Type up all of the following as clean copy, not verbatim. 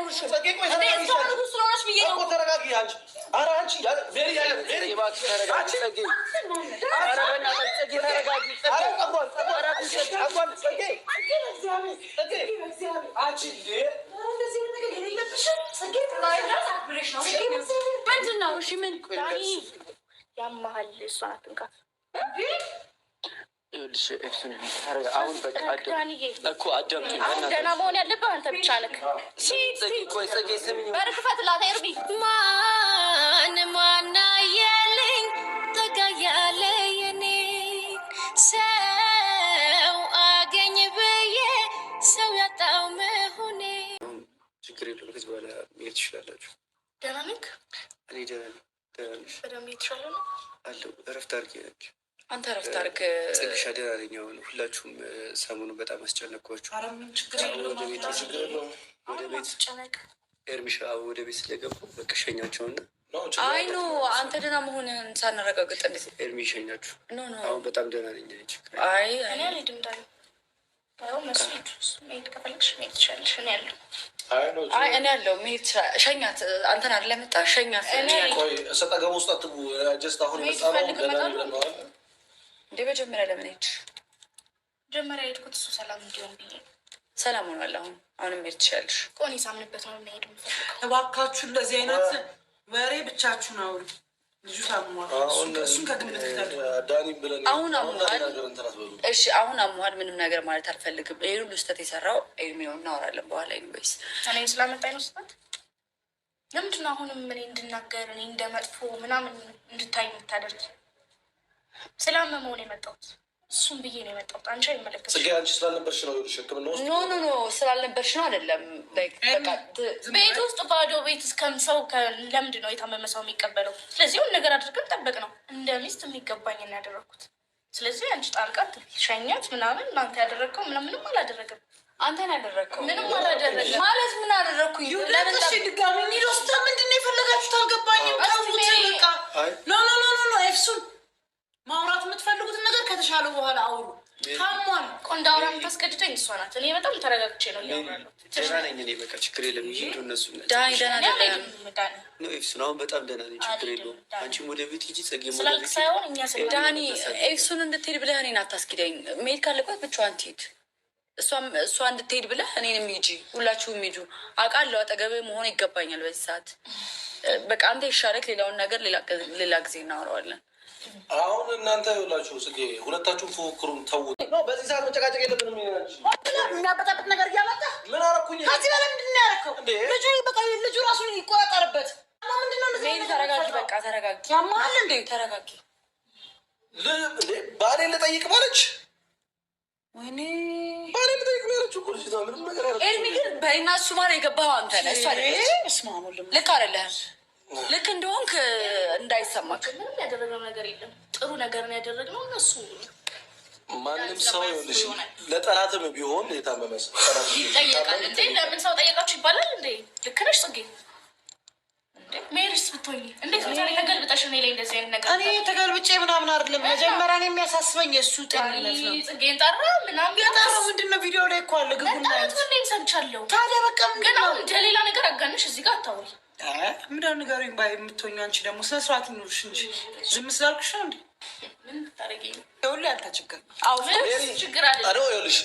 አልደውልሽም። ስለሆነች ብዬ ነው። ተረጋጊ አንቺ። ኧረ አንቺ ሜሪ ያለ ሜሪ እባክሽ ተረጋጊ። ጸጌ ኧረ በእናትሽ ጸጌ ተረጋጊ። ምንድን ነው? እሺ ምን ያመሃል? እሷን አትንካት። አሁን በቃ እኮ አዳምጪኝ። አሁን ደህና መሆን ያለብህ አንተ ብቻ ነህ። በር ክፈትላት ኤርሚ። ማን አየልኝ ጠጋ ያለ የኔ ሰው አገኝ ብዬ ሰው ያጣው መሆኔ። ችግር የለውም። ከዚህ በኋላ መሄድ ትችላላችሁ። ደህና ነህ? እኔ ደህና ነኝ። ደህና ነሽ? በደምብ የተሻለ ነው አለው። እረፍት አድርጌ ናቸው። አንተ እረፍት አድርግ። ጽግሻ ደህና ነኝ። አሁን ሁላችሁም ሰሞኑን በጣም አስጨነቅኳችሁ። ወደ ቤት ኤርሚሻ ወደ ቤት ስለገቡ በቃ ሸኛቸውና አይ ኖ አንተ ደህና መሆንህን ሳናረጋግጥ እንዴት ኤርሚ ሸኛችሁ? ኖ አሁን በጣም ደህና ነኝ። አይ እኔ አልሄድም። መሄድ ከፈለግሽ መሄድ ትችላለሽ። እኔ ያለሁ አይ እኔ ያለው መሄድ ሸኛት። አንተን አይደል መጣ ሸኛት። ሰጠገቡ ውስጥ አትቡ። ጀስት አሁን መጣ ነው እንደ መጀመሪያ ለምን ሄድሽ? መጀመሪያ የሄድኩት እሱ ሰላም እንዲሆን ብዬ። ሰላም ሆኗል። አሁንም መሄድ ትችላለሽ። ቆኔ ሳምንበት ነው መሄድ የምፈልገው። እባካችሁ እንደዚህ አይነት ወሬ ብቻችሁን አውሩ። ልጁ ታሟል። እሱን ከግምት ዳኒም ብለን አሁን አሟል። እሺ አሁን አሟል። ምንም ነገር ማለት አልፈልግም። ይሄን ሁሉ ስህተት የሰራው ኤርሚው እናወራለን በኋላ። ኢንቨይስ እኔ ስላመጣኝ ነው ስህተት። ለምንድን ነው አሁንም እኔ እንድናገር እኔ እንደመጥፎ ምናምን እንድታይ የምታደርጊ? ስላመመው ነው የመጣሁት። እሱም ብዬ ነው የመጣሁት። አንቺ አይመለከትሽም። ጽጌ አንቺ ስላልነበርሽ ነው ሕክምና ውስጥ ኖ ስላልነበርሽ ነው አይደለም። ቤት ውስጥ ባዶ ቤት እስከምሰው ለምንድን ነው የታመመ ሰው የሚቀበለው? ስለዚህ ሁን ነገር አድርገን ጠበቅ ነው እንደ ሚስት የሚገባኝ ነው ያደረግኩት። ስለዚህ አንቺ ጣልቃ ሸኛት ምናምን እናንተ ያደረግከው ምንም አላደረግም። አንተን ያደረግከው ምንም አላደረግም ማለት ምን አደረግኩ? ለምንሽ ድጋሚ ሚዶስታ ምንድን ነው የፈለጋችሁት? አልገባኝም። በቃ ኖ ኤፍሱን ማውራት የምትፈልጉትን ነገር ከተሻለ በኋላ አውሩ። ታሟል። እንዳውራ የምታስገድደኝ እሷ ናት። እኔ በጣም ተረጋግቼ ነው እያወራለሁ። ደህና ነኝ እኔ በቃ ችግር የለም። ይሄዱ እነሱ ዳኒ ኤፍሱን አሁን በጣም ደህና ነኝ። ችግር የለውም። አንቺም ወደ ቤት ሂጂ። ጸጌ ስላልክ ሳይሆን እኛ ዳኒ ኤፍሱን እንድትሄድ ብለህ እኔን አታስኪደኝ። መሄድ ካለባት ብቻዋን ትሄድ። እሷ እንድትሄድ ብለህ እኔንም ሂጂ። ሁላችሁም ሂዱ። አውቃለሁ አጠገብህ መሆን ይገባኛል በዚህ ሰዓት። በቃ አንተ ይሻለክ። ሌላውን ነገር ሌላ ጊዜ እናወራዋለን። አሁን እናንተ ይኸውላችሁ ጽጌ ሁለታችሁም ፉክክሩን ተውት። በዚህ ሰዓት መጨቃጨቅ የለብንም። የሚያበጣብጥ ነገር እያመጣ ምን አደረኩኝ? ከዚህ በላይ ምንድን ነው ያደረከው? ልጁ ራሱን ይቆጣጠርበት። ምንድነው? ተረጋጊ፣ በቃ ተረጋጊ። ያማል እንዴ? ተረጋጊ። ባሌን ልጠይቅ ማለች። ወይኔ ባሌን ልጠይቅ ማለች እኮ ልጅቷ። ምንም ነገር ኤርሚ ግን በእና እሱ ማር የገባኸው አንተ ነህ። እሱ አይደለች። ልክ አይደለህም። ልክ እንደሆንክ እንዳይሰማክ። ምንም ያደረግነው ነገር የለም። ጥሩ ነገር ነው ያደረግነው። እነሱ ማንም ሰው ይኸውልሽ ለጠላትም ቢሆን የታመመ ሰው ይጠየቃል እንዴ? ለምን ሰው ጠየቃችሁ ይባላል እንዴ? ልክ ነሽ ጽጌ። ሜሪስ ብትሆኝ እንዴት ዛሬ ተገልብጠሽ እኔ ላይ እንደዚህ አይነት ነገር? እኔ ተገልብጬ ምናምን አይደለም። መጀመሪያ ነው የሚያሳስበኝ የእሱ ጤንነት ነው። ጽጌን ጠራ ምናምን የጠራው ምንድን ነው? ቪዲዮ ላይ እኮ አለ። ግቡና ሰምቻለሁ። ታዲያ በቃ ግን አሁን እንደሌላ ነገር አጋነሽ እዚህ ጋር አታውሪ። ምንድነው ንገሩኝ ባይ የምትሆኝ አንቺ ደግሞ ስነ ስርዓት ይኖርሽ እንጂ ዝም ስላልኩሽ ነው እንዴ? ምን ታረጊኝ? ይኸውልህ ያንተ ችግር ችግር አለ። ይኸውልሽ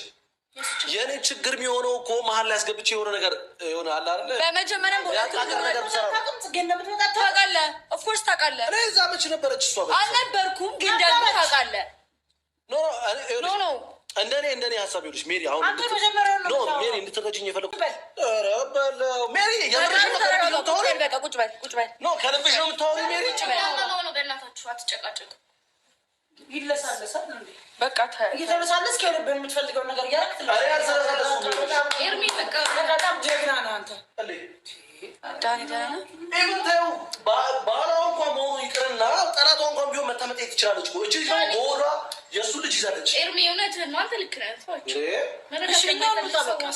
የእኔ ችግር የሚሆነው እኮ መሀል ላይ አስገብቼ የሆነ ነገር የሆነ አለ አይደለ? በመጀመሪያ ታውቃለህ። ኦፍኮርስ ታውቃለህ። እኔ እዛ መች ነበረች እሷ? አልነበርኩም፣ ግን ደግሞ ታውቃለህ። ኖ እንደኔ ሀሳብ ይኸውልሽ ሜሪ፣ አሁን ሜሪ እንድትረጂኝ የፈለኩት ሜሪ ቁጭ በል ከልብሽ ነው የምታወሪው ሜሪ። በእናታችሁ አትጨቃጨቁ። ይለሳለሳል እንዴ? በቃ እየተለሳለስ ከልብን የምትፈልገውን ነገር እያደረክ ኤርሚ በቃ በጣም ጀግና ነህ አንተ። ዳኒ ባሏ እንኳን መሆኑ ይቅርና ጠላቷ እንኳን ቢሆን መታመጣት ትችላለች እኮ። እቺ መሆኗ የእሱ ልጅ ይዛለች። ኤርሚ እውነትህን ነው። አንተ ልክ ነህ።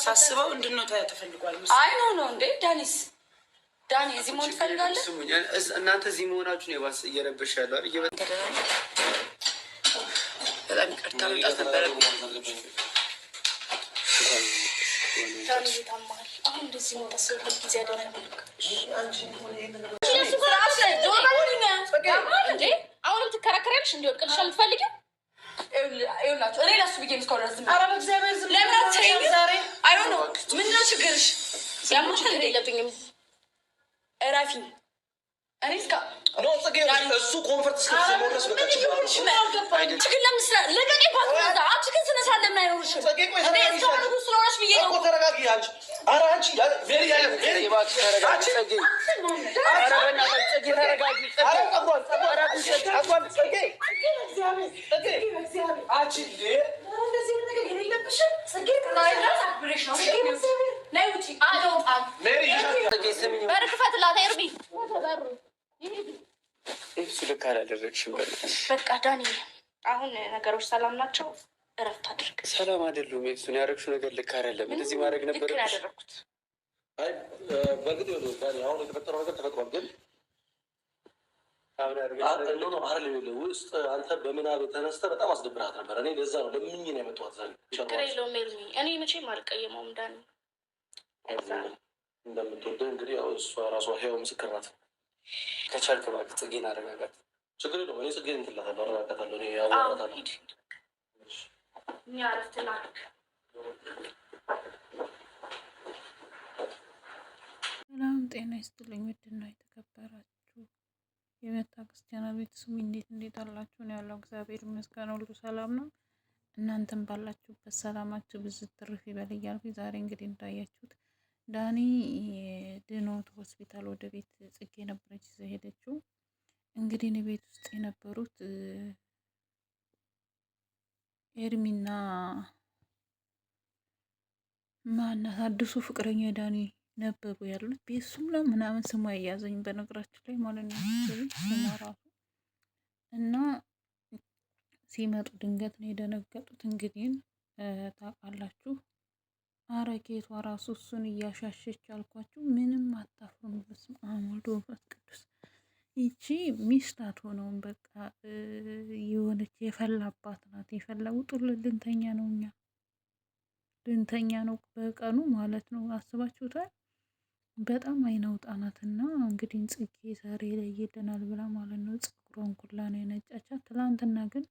ሳስበው እንድንው ተፈልጓል። አይ ነው እንዴ ዳኒ እዚህ መሆን ትፈልጋለህ? እናንተ እዚህ መሆናችሁን የባስ እየረበሽ ያለው በጣም ይቅርታ መምጣት ነበረብኝ። አሁን እንደዚህ የምታስብበት ጊዜ አይደለም። አሁንም ትከራከሪያለሽ? እንዲወድቅልሽ አልትፈልጊም? ይኸውላችሁ እኔ ለእሱ ብዬ እስካሁን ድረስ ምነው ችግርሽ? ያማሻል የለብኝም። እረፊ። እኔ እሱ ኮንፈርት እስከሚመለስ ችግር ለምስራ ለቀቄ ፓዛ አንቺ ግን ስነሳለ ምን አይኖርሽም። ስለሆነች ብዬ ነው። ተረጋጊ አንቺ። ኧረ አንቺ ቬሪ ያለ ቬሪ እሱ ልክ አላደረግሽም። በቃ ዳኒ፣ አሁን ነገሮች ሰላም ናቸው። እረፍት አድርግ። ሰላም አይደሉም። እሱን ያደረግሽው ነገር ልክ አይደለም። እንደዚህ ማድረግ ነበር ያደረግኩት። አይ በግድ አሁን የተፈጠረው ነገር ተፈጥሯል። ግን ውስጥ አንተ በምናብ ተነስተህ በጣም አስደብራት ነበር። እኔ ለዛ ነው ለምኝ ነው የመጣሁት። ችግር የለውም ኤርሚ፣ እኔ መቼም አልቀየመውም ዳኒ። እንደምትወደህ እንግዲህ ያው እሷ ራሷ ህያው ምስክር ናት። ከቻልክ እባክህ ጽጌን አረጋጋት። ችግር የለውም። እኔ ጽጌን እንትን እላታለሁ፣ አረጋጋታለሁ። እኔ ያዋራታለሁ። ሰላም ጤና ይስጥልኝ። ውድና የተከበራችሁ የመታ ክርስቲያና ቤተሰብ እንዴት አላችሁ? ነው ያለው። እግዚአብሔር ይመስገን ሁሉ ሰላም ነው። እናንተም ባላችሁበት ሰላማችሁ ብዙ ትርፍ ይበል እያልኩ ዛሬ እንግዲህ እንዳያችሁት ዳኒ ድኖት ሆስፒታል ወደ ቤት ጽጌ ነበረች ይዛ ሄደችው። እንግዲህ ቤት ውስጥ የነበሩት ኤርሚና ማናት አዲሱ ፍቅረኛ ዳኒ ነበሩ ያሉት። ቤሱም ለምናምን ስሟ እያዘኝ በነገራችን ላይ ማለት ነው ስሟ ራሱ እና ሲመጡ ድንገት ነው የደነገጡት። እንግዲህ ታውቃላችሁ አረጌቷ ራሱ እሱን እያሻሸች አልኳችሁ። ምንም አታፍሩም። በስመ አብ ወወልድ ወመንፈስ ቅዱስ። ይቺ ሚስት አትሆነውም። በቃ የሆነች የፈላባት ናት። የፈላው ልንተኛ ነው፣ እኛ ልንተኛ ነው በቀኑ ማለት ነው። አስባችሁታል? በጣም አይናውጣ ናትና እንግዲህ ጽጌ ዛሬ ላይ ይለናል ብላ ማለት ነው ፀጉሯን ኩላ ነው የነጫቻት። ትላንትና ግን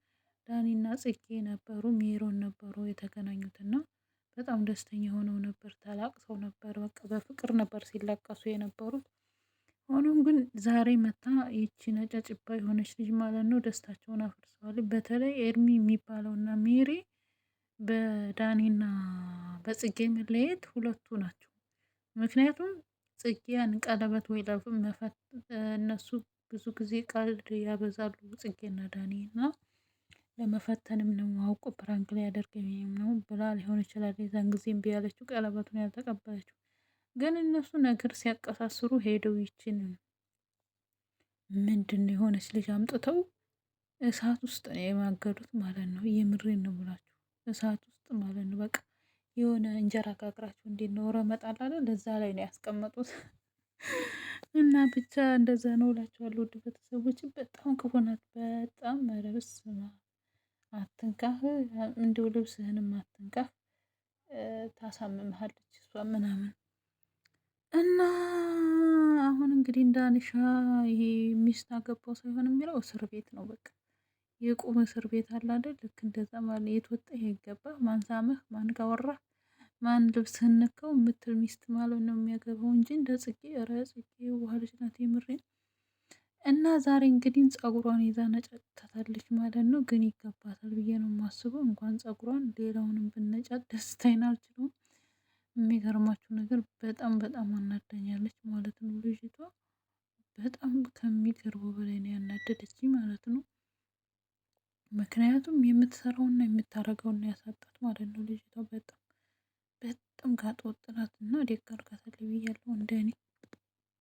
ዳኒና ጽጌ ነበሩ፣ ሜሮን ነበሩ የተገናኙትና በጣም ደስተኛ ሆነው ነበር፣ ተላቅሰው ነበር። በቃ በፍቅር ነበር ሲላቀሱ የነበሩት። ሆኖም ግን ዛሬ መታ ይቺ ነጫጭባ የሆነች ልጅ ማለት ነው ደስታቸውን አፍርሰዋል። በተለይ ኤርሚ የሚባለውና ሜሪ በዳኒና በጽጌ መለየት ሁለቱ ናቸው። ምክንያቱም ጽጌያን ቀለበት ወይ ለመፈት እነሱ ብዙ ጊዜ ቀልድ ያበዛሉ ጽጌና ዳኒ እና ለመፈተንም ነው አውቆ ፕራንክ ላይ ያደርገኝም ነው ብላ ሊሆን ይችላል። የዛን ጊዜ እምቢ ያለችው ቀለበቱን ያልተቀበለችው። ግን እነሱ ነገር ሲያቀሳስሩ ሄደው ይችን ምንድን ነው የሆነች ልጅ አምጥተው እሳት ውስጥ ነው የማገዱት ማለት ነው። የምሬን ነው ብላችሁ እሳት ውስጥ ማለት ነው። በቃ የሆነ እንጀራ ጋግራችሁ እንዴት ነው ረመጣል አለ ለዛ ላይ ነው ያስቀመጡት። እና ብቻ እንደዛ ነው እላችኋለሁ። ውድ ቤተሰቦች በጣም ክፉ ናት። በጣም መረብስ አትንካህ፣ እንዲሁ ልብስህንም አትንካህ፣ ታሳምምሃለች እሷ ምናምን። እና አሁን እንግዲህ እንዳንሻ ይሄ ሚስት አገባው ሳይሆን የሚለው እስር ቤት ነው። በቃ የቁም እስር ቤት አለ አይደል? ልክ እንደዛ ማለት የትወጣ ይገባ ማን ሳመህ፣ ማን ጋወራህ፣ ማን ልብስህን ነካው የምትል ሚስት ማለት ነው የሚያገባው እንጂ እንደ ጽጌ ኧረ ጽጌ ውሃልጅ ናት የምሬን። እና ዛሬ እንግዲህ ጸጉሯን ይዛ ነጫታታለች ማለት ነው። ግን ይገባታል ብዬ ነው የማስበው። እንኳን ጸጉሯን ሌላውንም ብነጫት ደስታዬን አልችለውም። የሚገርማችሁ ነገር በጣም አናዳኛለች ማለት ነው ልጅቷ። በጣም ከሚገርበው በላይ ነው ያናደደች ማለት ነው። ምክንያቱም የምትሰራውና የምታረገውና ያሳጣት ማለት ነው ልጅቷ። በጣም ጋጠ ወጥ ናት እና ደግ አድርጋታለች ብያለሁ እንደኔ